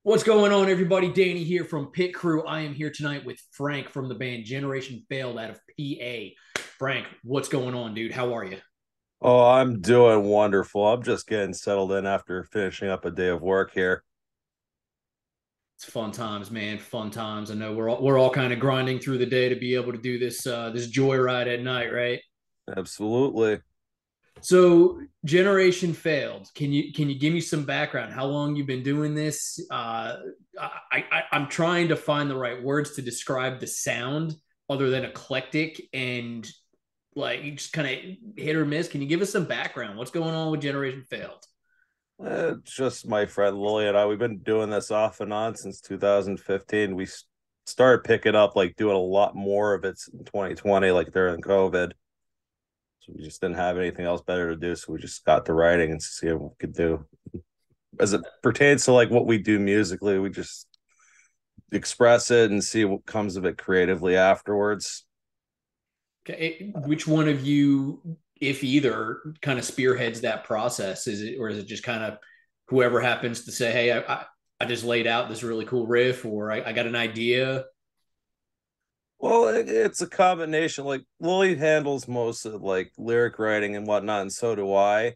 What's going on, everybody? Danny here from Pit Crew. I am here tonight with Frank from the band Generation Failed out of PA. Frank, what's going on, dude? How are you? Oh, I'm doing wonderful. I'm just getting settled in after finishing up a day of work here. It's fun times, man. Fun times. I know we're all kind of grinding through the day to be able to do this joyride at night, right? Absolutely. So, Generation Failed. Can you give me some background? How long you've been doing this? I'm trying to find the right words to describe the sound other than eclectic and like just kind of hit or miss. Can you give us some background? What's going on with Generation Failed? Just my friend Lily and I, we've been doing this off and on since 2015. We started picking up, like doing a lot more of it in 2020, like during COVID. So we just didn't have anything else better to do. So we just got to writing and see what we could do. As it pertains to like what we do musically, we just express it and see what comes of it creatively afterwards. Okay, which one of you, if either, kind of spearheads that process? Is it, or is it just kind of whoever happens to say, "Hey, I just laid out this really cool riff," or I got an idea? Well, it's a combination. Like Lily handles most of like lyric writing and whatnot, and so do I.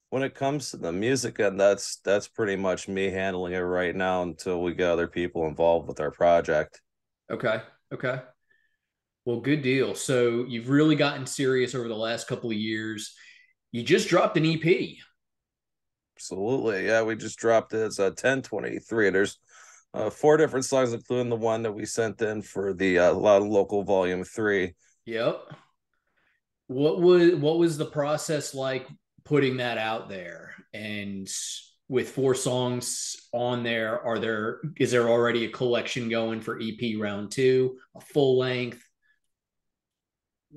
When it comes to the music, and that's pretty much me handling it right now until we get other people involved with our project. Okay, okay. Well, good deal. So you've really gotten serious over the last couple of years. You just dropped an EP. Absolutely, yeah. We just dropped it. It's a 1023. There's four different songs, including the one that we sent in for the Loud and Local Volume 3. Yep. What was the process like putting that out there? And with four songs on there, is there already a collection going for EP round two, a full length?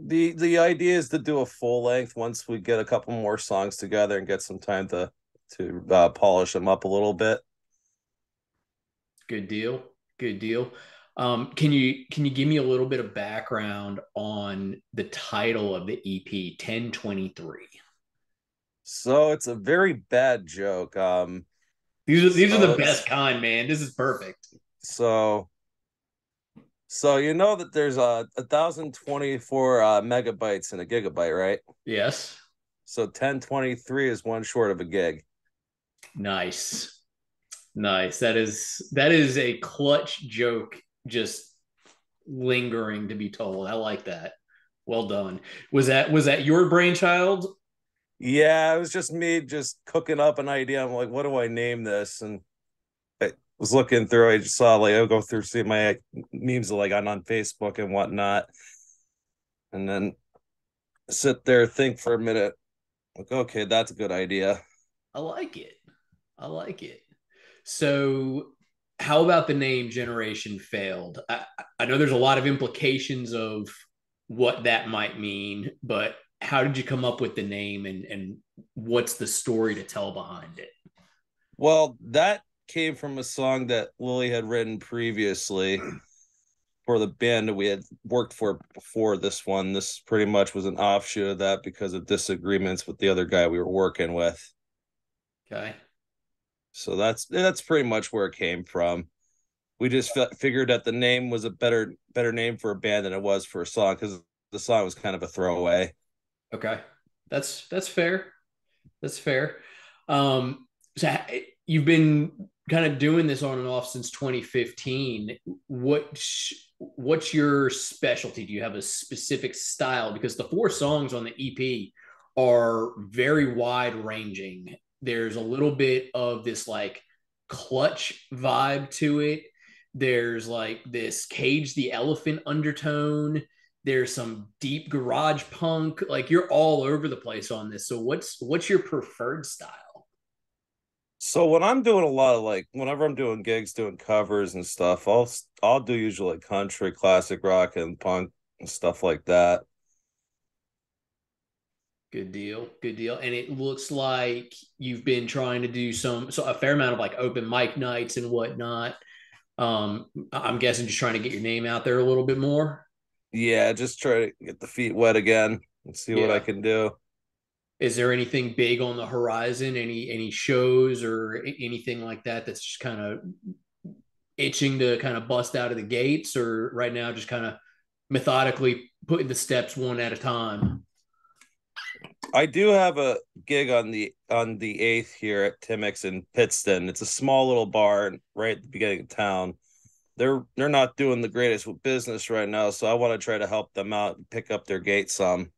The idea is to do a full length once we get a couple more songs together and get some time to polish them up a little bit. Good deal. Good deal. Can you give me a little bit of background on the title of the EP, 1023? So it's a very bad joke. These are the So best kind, man. This is perfect. so so you know that there's 1,024 megabytes in a gigabyte, right? Yes. So 1023 is one short of a gig. Nice. Nice. That is a clutch joke just lingering to be told. I like that. Well done. Was that your brainchild? Yeah, it was just me just cooking up an idea. I'm like, what do I name this? And I was looking through. I just saw like I'll go through see my memes like on Facebook and whatnot, and then sit there think for a minute. Like, okay, that's a good idea. I like it. I like it. So, how about the name Generation Failed? I know there's a lot of implications of what that might mean, but how did you come up with the name and what's the story to tell behind it? Well, that came from a song that Lily had written previously for the band that we had worked for before this one. This pretty much was an offshoot of that because of disagreements with the other guy we were working with. Okay. So that's pretty much where it came from. We just figured that the name was a better name for a band than it was for a song because the song was kind of a throwaway. Okay. That's fair. That's fair. So you've been kind of doing this on and off since 2015. What's your specialty? Do you have a specific style? Because the four songs on the EP are very wide ranging. There's a little bit of this like clutch vibe to it. There's like this cage the elephant undertone. There's some deep garage punk. Like you're all over the place on this. So what's your preferred style? So when I'm doing a lot of like whenever I'm doing gigs, doing covers and stuff, I'll do usually like country, classic rock, and punk and stuff like that. Good deal. Good deal. And it looks like you've been trying to do a fair amount of like open mic nights and whatnot. I'm guessing just trying to get your name out there a little bit more. Yeah, just try to get the feet wet again and see what I Yeah. can do. Is there anything big on the horizon? Any shows or anything like that that's just kind of itching to kind of bust out of the gates, or right now just kind of methodically putting the steps one at a time? I do have a gig on the 8th here at Timmix in Pittston. It's a small little bar right at the beginning of town. They're not doing the greatest with business right now, so I want to try to help them out and pick up their gate some.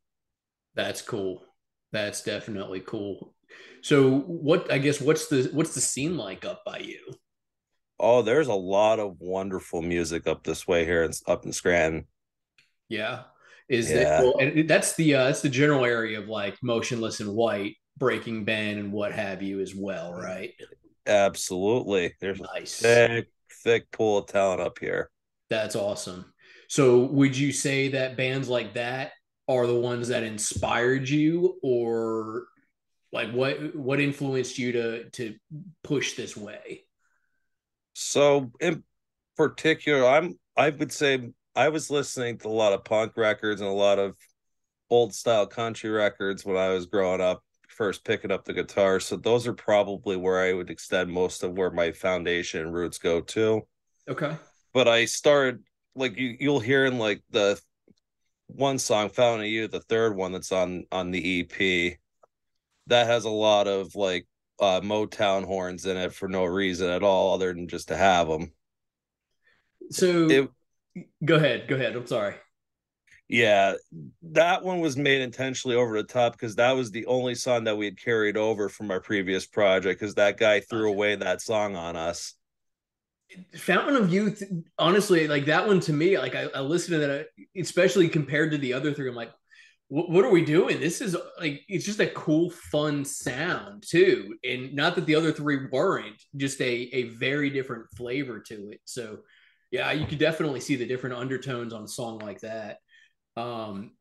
That's cool. That's definitely cool. So what I guess what's the scene like up by you? Oh, there's a lot of wonderful music up this way here and up in Scranton. Yeah. Is that Yeah, well, and that's the general area of like Motionless in White, Breaking Band and what have you as well, right? absolutely. There's a Nice. thick pool of talent up here. That's awesome. So would you say that bands like that are the ones that inspired you, or like what influenced you to push this way? So in particular, I would say I was listening to a lot of punk records and a lot of old style country records when I was growing up, first picking up the guitar. So those are probably where I would extend most of where my foundation and roots go to. Okay. But I started like you'll hear in like the one song, Fountain of Youth, the third one that's on the EP, that has a lot of like Motown horns in it for no reason at all other than just to have them. So It go ahead. Go ahead. I'm sorry. Yeah, that one was made intentionally over the top because that was the only song that we had carried over from our previous project because that guy threw Gotcha. away that song on us. Fountain of Youth, honestly, like that one to me, like I listened to that, especially compared to the other three. I'm like, what are we doing? This is like, it's just a cool, fun sound too. And not that the other three weren't, just a very different flavor to it. So, yeah, you could definitely see the different undertones on a song like that. Um,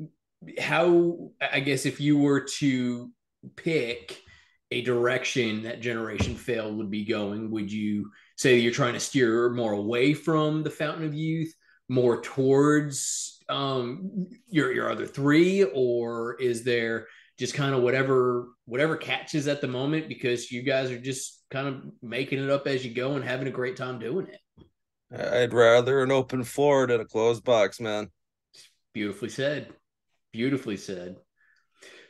how, I guess, if you were to pick a direction that Generation Failed would be going, would you say that you're trying to steer more away from the Fountain of Youth, more towards your other three, or is there just kind of whatever catches at the moment because you guys are just kind of making it up as you go and having a great time doing it? I'd rather an open floor than a closed box, man. Beautifully said. Beautifully said.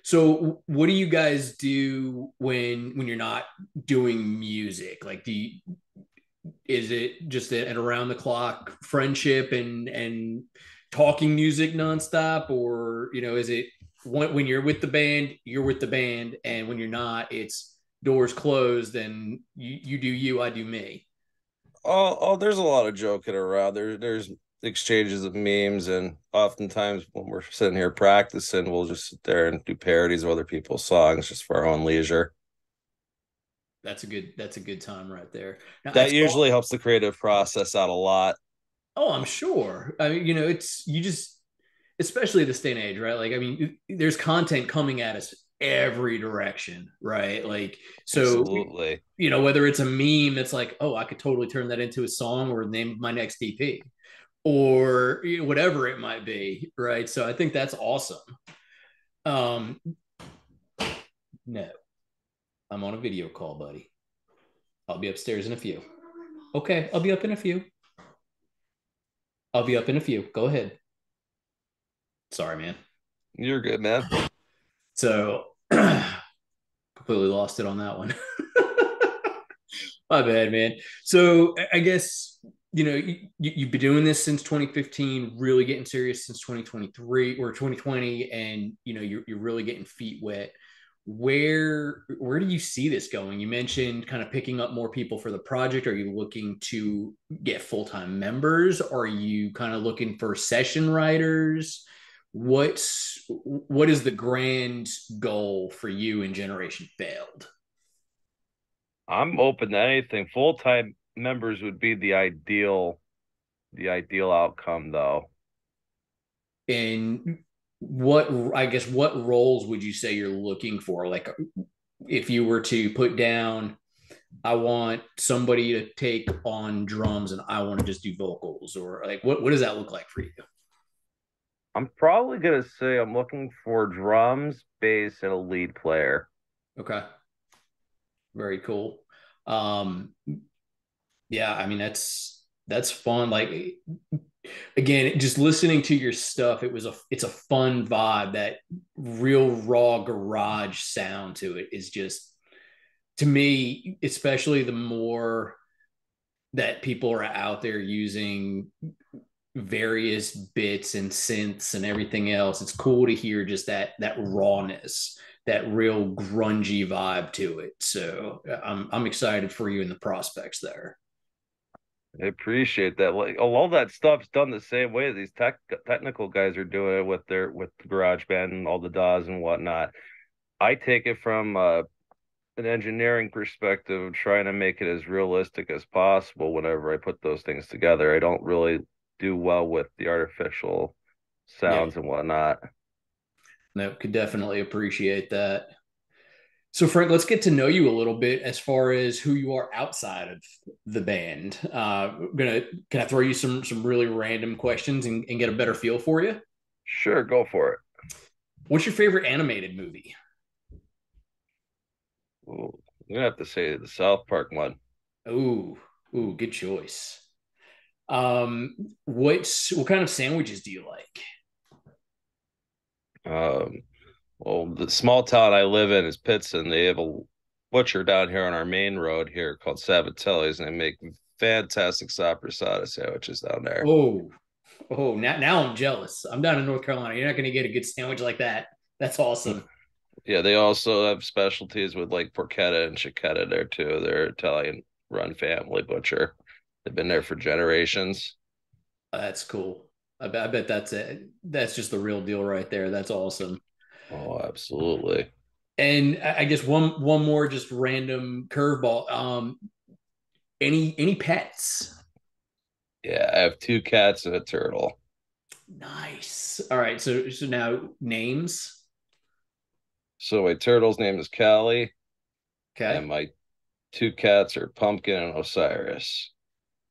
So, what do you guys do when you're not doing music? Like, is it just an around the clock friendship and talking music nonstop, or is it when you're with the band, you're with the band, and when you're not, it's doors closed and you do you, I do me. There's a lot of joking around. There's exchanges of memes, and oftentimes when we're sitting here practicing, we'll just sit there and do parodies of other people's songs just for our own leisure. That's a good time right there. Now I That saw. usually helps the creative process out a lot. Oh, I'm sure. I mean, it's you just, especially this day and age, right? Like, I mean, there's content coming at us every direction, right? Like, so, Absolutely. whether it's a meme that's like, oh, I could totally turn that into a song or the name of my next EP, or whatever it might be, right? So I think that's awesome. Um, no, I'm on a video call, buddy. I'll be upstairs in a few. Okay, I'll be up in a few. I'll be up in a few. Go ahead. Sorry, man. You're good, man. So completely lost it on that one. My bad, man. So I guess you've been doing this since 2015, really getting serious since 2023 or 2020, and you're really getting feet wet. Where do you see this going? You mentioned kind of picking up more people for the project. Are you looking to get full-time members? Are you kind of looking for session writers? What is the grand goal for you in Generation Failed? I'm open to anything. Full-time members would be the ideal outcome though. And what roles would you say you're looking for? Like, if you were to put down, I want somebody to take on drums and I want to just do vocals, or like what does that look like for you? I'm probably gonna say I'm looking for drums, bass, and a lead player. Okay, very cool. Um, yeah, I mean That's fun. Like again, just listening to your stuff, it's a fun vibe. That real raw garage sound to it is just, to me, especially the more that people are out there using various bits and synths and everything else, it's cool to hear just that rawness, that real grungy vibe to it. So I'm excited for you in the prospects there. I appreciate that. Like all that stuff's done the same way. These technical guys are doing it with their with the garage band and all the DAWs and whatnot. I take it from an engineering perspective, trying to make it as realistic as possible whenever I put those things together. I don't really do well with the artificial Yeah, sounds and whatnot. no, could definitely appreciate that. So, Frank, let's get to know you a little bit as far as who you are outside of the band. Can I throw you some really random questions and get a better feel for you? Sure, go for it. What's your favorite animated movie? Ooh, I'm gonna have to say the South Park one. Ooh, ooh, good choice. What kind of sandwiches do you like? Um, well, the small town I live in is Pittston. They have a butcher down here on our main road here called Sabatelli's, and they make fantastic sopressata sandwiches down there. Oh, oh, now I'm jealous. I'm down in North Carolina. You're not going to get a good sandwich like that. That's awesome. Yeah, they also have specialties with like porchetta and chicchetta there too. They're Italian run family butcher. They've been there for generations. That's cool. I bet that's it. That's just the real deal right there. That's awesome. Oh, absolutely. And I guess one more just random curveball. Any pets? Yeah, I have two cats and a turtle. Nice. All right. So now names. So my turtle's name is Callie, and Okay. my two cats are Pumpkin and Osiris.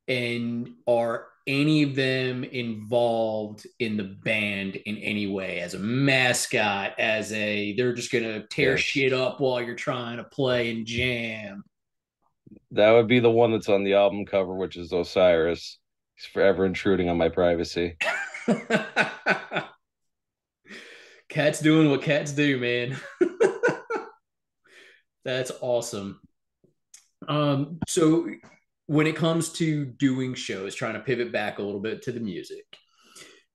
And are any of them involved in the band in any way as a mascot, as a they're just gonna tear Yes, shit up while you're trying to play and jam? that would be the one that's on the album cover, which is Osiris. He's forever intruding on my privacy. Cats doing what cats do, man. That's awesome. So when it comes to doing shows, trying to pivot back a little bit to the music,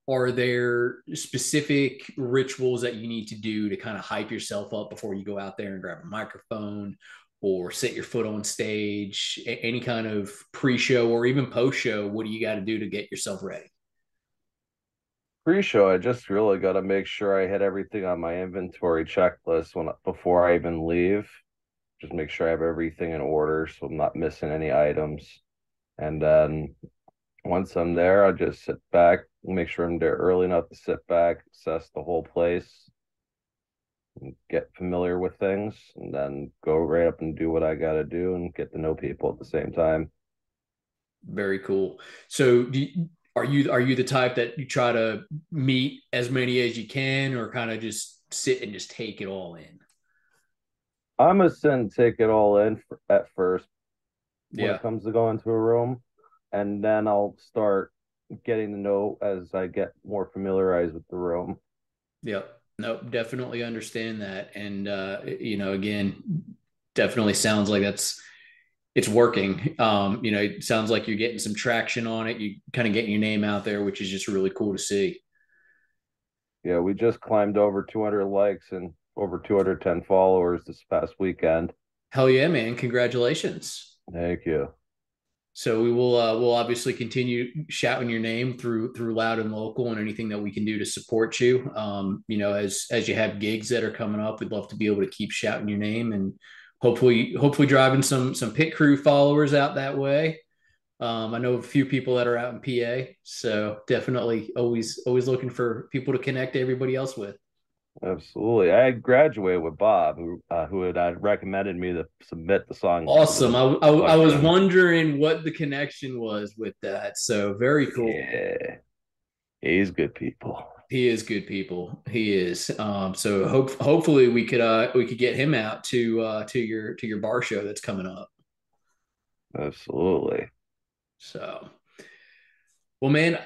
are there specific rituals that you need to do to kind of hype yourself up before you go out there and grab a microphone or set your foot on stage? Any kind of pre-show or even post-show, what do you got to do to get yourself ready? Pre-show, I just really got to make sure I hit everything on my inventory checklist when before I even leave. Just make sure I have everything in order so I'm not missing any items. And then once I'm there, I just sit back, make sure I'm there early enough to sit back, assess the whole place, and get familiar with things, and then go right up and do what I got to do and get to know people at the same time. Very cool. So are you the type that you try to meet as many as you can, or kind of just sit and just take it all in? I'm a sin take it all in at first when it Yeah. comes to going to a room, and then I'll start getting to know as I get more familiarized with the room. Yep. Nope. Definitely understand that. And, again, definitely sounds like it's working. It sounds like you're getting some traction on it. You kind of getting your name out there, which is just really cool to see. Yeah, we just climbed over 200 likes and over 210 followers this past weekend. Hell yeah, man. Congratulations. Thank you. So we'll obviously continue shouting your name through loud and local and anything that we can do to support you. As you have gigs that are coming up, we'd love to be able to keep shouting your name and hopefully driving some pit crew followers out that way. I know a few people that are out in PA, so definitely always looking for people to connect everybody else with. Absolutely. I graduated with Bob, who had recommended me to submit the song to Awesome. the I was function. wondering what the connection was with that. So very cool. Yeah, he's good people. He is good people. He is. So hopefully we could get him out to your bar show that's coming up. Absolutely. So Well, man,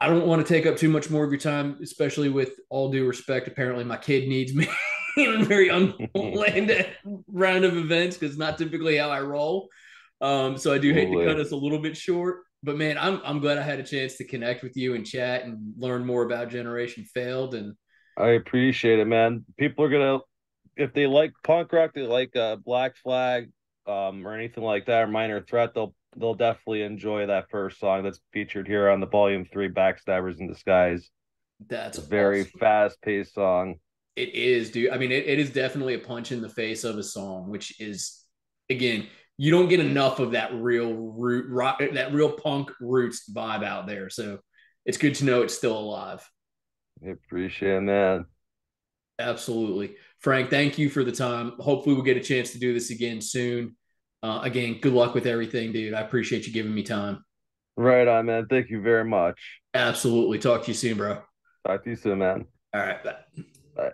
I don't want to take up too much more of your time, especially with all due respect. Apparently, my kid needs me in a very unplanned round of events because not typically how I roll. So I do hate to cut Absolutely. us a little bit short. But man, I'm glad I had a chance to connect with you and chat and learn more about Generation Failed. And I appreciate it, man. People are gonna, if they like punk rock, they like Black Flag, or anything like that, or Minor Threat, they'll definitely enjoy that first song that's featured here on the Volume 3 Backstabbers in Disguise. that's It's a very awesome. fast paced song. It is, dude. I mean, it is definitely a punch in the face of a song, which is, again, you don't get enough of that real root rock, that real punk roots vibe out there. So it's good to know it's still alive. I appreciate it, man. Absolutely. Frank, thank you for the time. Hopefully, we'll get a chance to do this again soon. Again, good luck with everything, dude. I appreciate you giving me time. Right on, man. Thank you very much. Absolutely. Talk to you soon, bro. Talk to you soon, man. All right. Bye. Bye.